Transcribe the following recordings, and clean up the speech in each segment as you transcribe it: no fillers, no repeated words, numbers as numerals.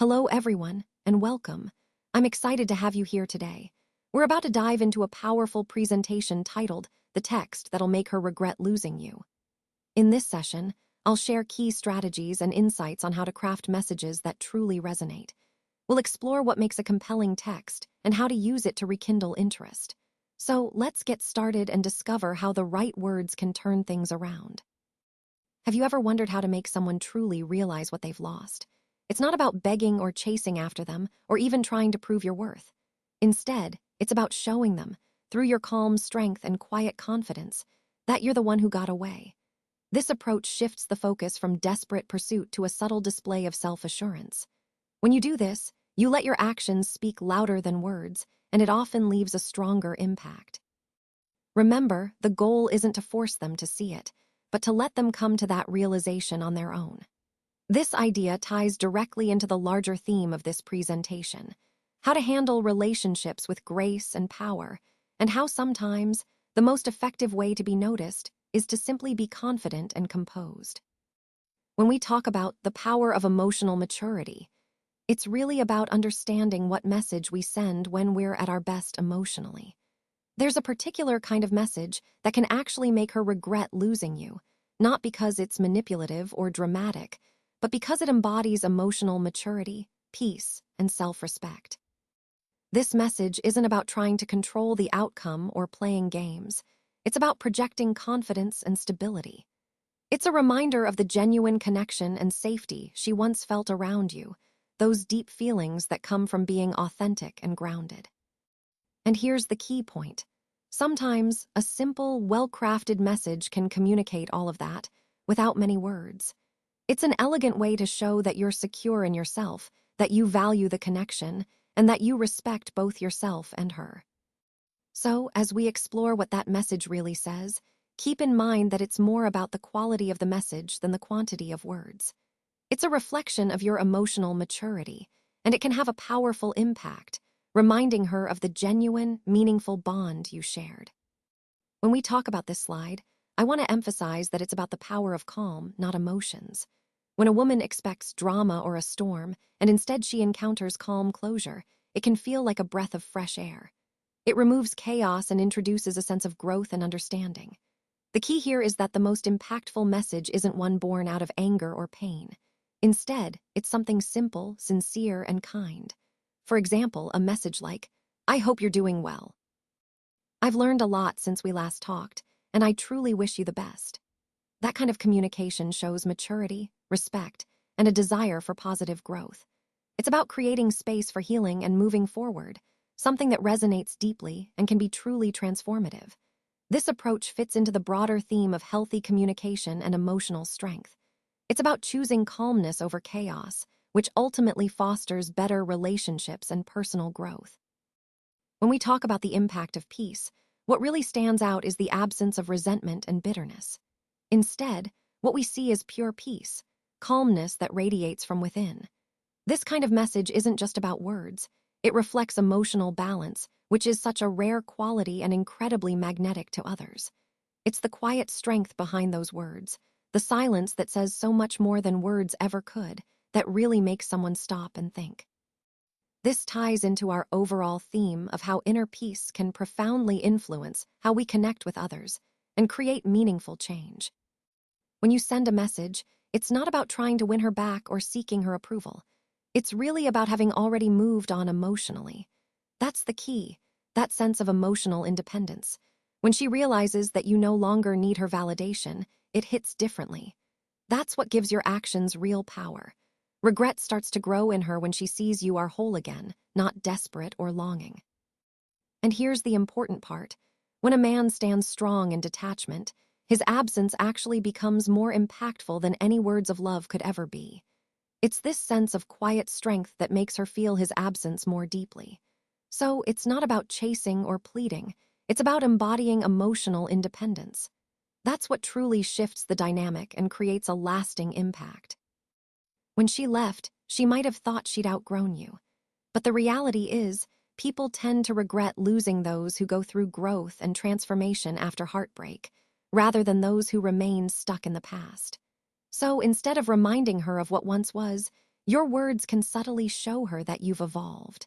Hello, everyone, and welcome. I'm excited to have you here today. We're about to dive into a powerful presentation titled The Text That'll Make Her Regret Losing You. In this session, I'll share key strategies and insights on how to craft messages that truly resonate. We'll explore what makes a compelling text and how to use it to rekindle interest. So let's get started and discover how the right words can turn things around. Have you ever wondered how to make someone truly realize what they've lost? It's not about begging or chasing after them, or even trying to prove your worth. Instead, it's about showing them, through your calm strength and quiet confidence, that you're the one who got away. This approach shifts the focus from desperate pursuit to a subtle display of self-assurance. When you do this, you let your actions speak louder than words, and it often leaves a stronger impact. Remember, the goal isn't to force them to see it, but to let them come to that realization on their own. This idea ties directly into the larger theme of this presentation: how to handle relationships with grace and power, and how sometimes the most effective way to be noticed is to simply be confident and composed. When we talk about the power of emotional maturity, it's really about understanding what message we send when we're at our best emotionally. There's a particular kind of message that can actually make her regret losing you, not because it's manipulative or dramatic, but because it embodies emotional maturity, peace, and self-respect. This message isn't about trying to control the outcome or playing games. It's about projecting confidence and stability. It's a reminder of the genuine connection and safety she once felt around you, those deep feelings that come from being authentic and grounded. And here's the key point. Sometimes a simple, well-crafted message can communicate all of that without many words. It's an elegant way to show that you're secure in yourself, that you value the connection, and that you respect both yourself and her. So, as we explore what that message really says, keep in mind that it's more about the quality of the message than the quantity of words. It's a reflection of your emotional maturity, and it can have a powerful impact, reminding her of the genuine, meaningful bond you shared. When we talk about this slide, I want to emphasize that it's about the power of calm, not emotions. When a woman expects drama or a storm, and instead she encounters calm closure, it can feel like a breath of fresh air. It removes chaos and introduces a sense of growth and understanding. The key here is that the most impactful message isn't one born out of anger or pain. Instead, it's something simple, sincere, and kind. For example, a message like, "I hope you're doing well. I've learned a lot since we last talked, and I truly wish you the best." That kind of communication shows maturity, respect, and a desire for positive growth. It's about creating space for healing and moving forward, something that resonates deeply and can be truly transformative. This approach fits into the broader theme of healthy communication and emotional strength. It's about choosing calmness over chaos, which ultimately fosters better relationships and personal growth. When we talk about the impact of peace, what really stands out is the absence of resentment and bitterness. Instead, what we see is pure peace, calmness that radiates from within. This kind of message isn't just about words. It reflects emotional balance, which is such a rare quality and incredibly magnetic to others. It's the quiet strength behind those words, the silence that says so much more than words ever could, that really makes someone stop and think. This ties into our overall theme of how inner peace can profoundly influence how we connect with others and create meaningful change. When you send a message, it's not about trying to win her back or seeking her approval. It's really about having already moved on emotionally. That's the key, that sense of emotional independence. When she realizes that you no longer need her validation, it hits differently. That's what gives your actions real power. Regret starts to grow in her when she sees you are whole again, not desperate or longing. And here's the important part. When a man stands strong in detachment, his absence actually becomes more impactful than any words of love could ever be. It's this sense of quiet strength that makes her feel his absence more deeply. So it's not about chasing or pleading. It's about embodying emotional independence. That's what truly shifts the dynamic and creates a lasting impact. When she left, she might have thought she'd outgrown you. But the reality is, people tend to regret losing those who go through growth and transformation after heartbreak, rather than those who remain stuck in the past. So instead of reminding her of what once was, your words can subtly show her that you've evolved.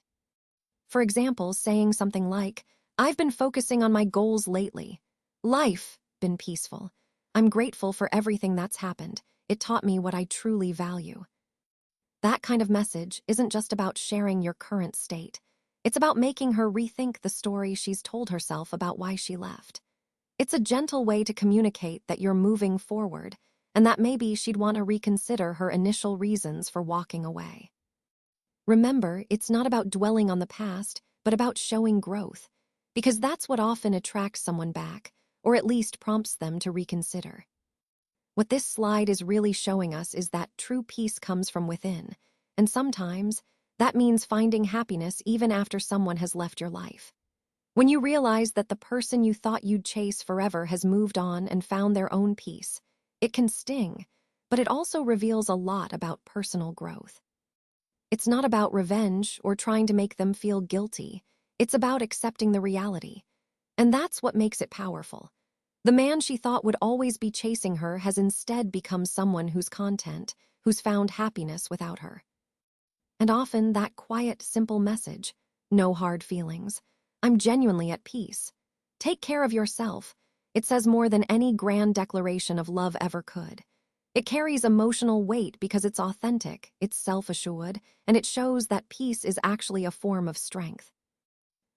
For example, saying something like, "I've been focusing on my goals lately. Life been peaceful. I'm grateful for everything that's happened. It taught me what I truly value." That kind of message isn't just about sharing your current state. It's about making her rethink the story she's told herself about why she left. It's a gentle way to communicate that you're moving forward and that maybe she'd want to reconsider her initial reasons for walking away. Remember, it's not about dwelling on the past, but about showing growth, because that's what often attracts someone back, or at least prompts them to reconsider. What this slide is really showing us is that true peace comes from within, and sometimes that means finding happiness even after someone has left your life. When you realize that the person you thought you'd chase forever has moved on and found their own peace, it can sting, but it also reveals a lot about personal growth. It's not about revenge or trying to make them feel guilty. It's about accepting the reality. And that's what makes it powerful. The man she thought would always be chasing her has instead become someone who's content, who's found happiness without her. And often that quiet, simple message, no hard feelings, I'm genuinely at peace. Take care of yourself. It says more than any grand declaration of love ever could. It carries emotional weight because it's authentic, it's self-assured, and it shows that peace is actually a form of strength.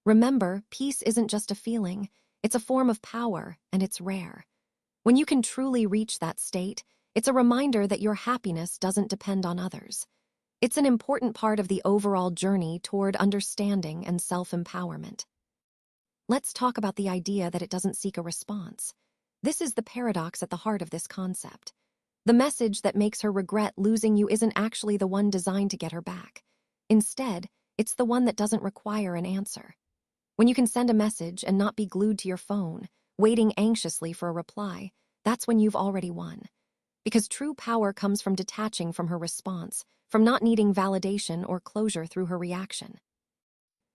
Remember, peace isn't just a feeling, it's a form of power, and it's rare. When you can truly reach that state, it's a reminder that your happiness doesn't depend on others. It's an important part of the overall journey toward understanding and self-empowerment. Let's talk about the idea that it doesn't seek a response. This is the paradox at the heart of this concept. The message that makes her regret losing you isn't actually the one designed to get her back. Instead, it's the one that doesn't require an answer. When you can send a message and not be glued to your phone, waiting anxiously for a reply, that's when you've already won. Because true power comes from detaching from her response, from not needing validation or closure through her reaction.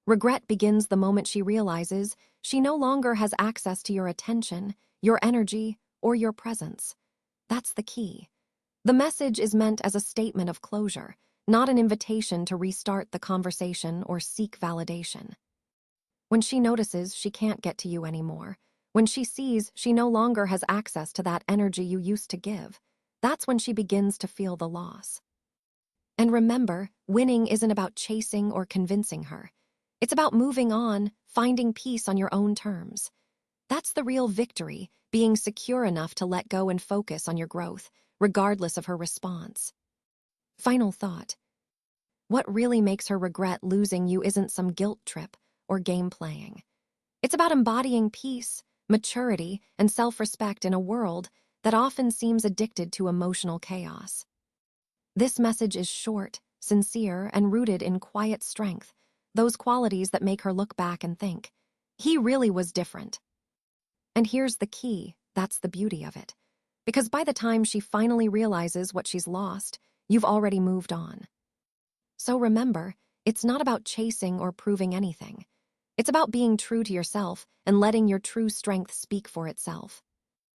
Regret begins the moment she realizes she no longer has access to your attention, your energy, or your presence. That's the key. The message is meant as a statement of closure, not an invitation to restart the conversation or seek validation. When she notices she can't get to you anymore, when she sees she no longer has access to that energy you used to give, that's when she begins to feel the loss. And remember, winning isn't about chasing or convincing her. It's about moving on, finding peace on your own terms. That's the real victory, being secure enough to let go and focus on your growth, regardless of her response. Final thought. What really makes her regret losing you isn't some guilt trip or game playing. It's about embodying peace, maturity, and self-respect in a world that often seems addicted to emotional chaos. This message is short, sincere, and rooted in quiet strength, those qualities that make her look back and think, he really was different. And here's the key, that's the beauty of it. Because by the time she finally realizes what she's lost, you've already moved on. So remember, it's not about chasing or proving anything. It's about being true to yourself and letting your true strength speak for itself.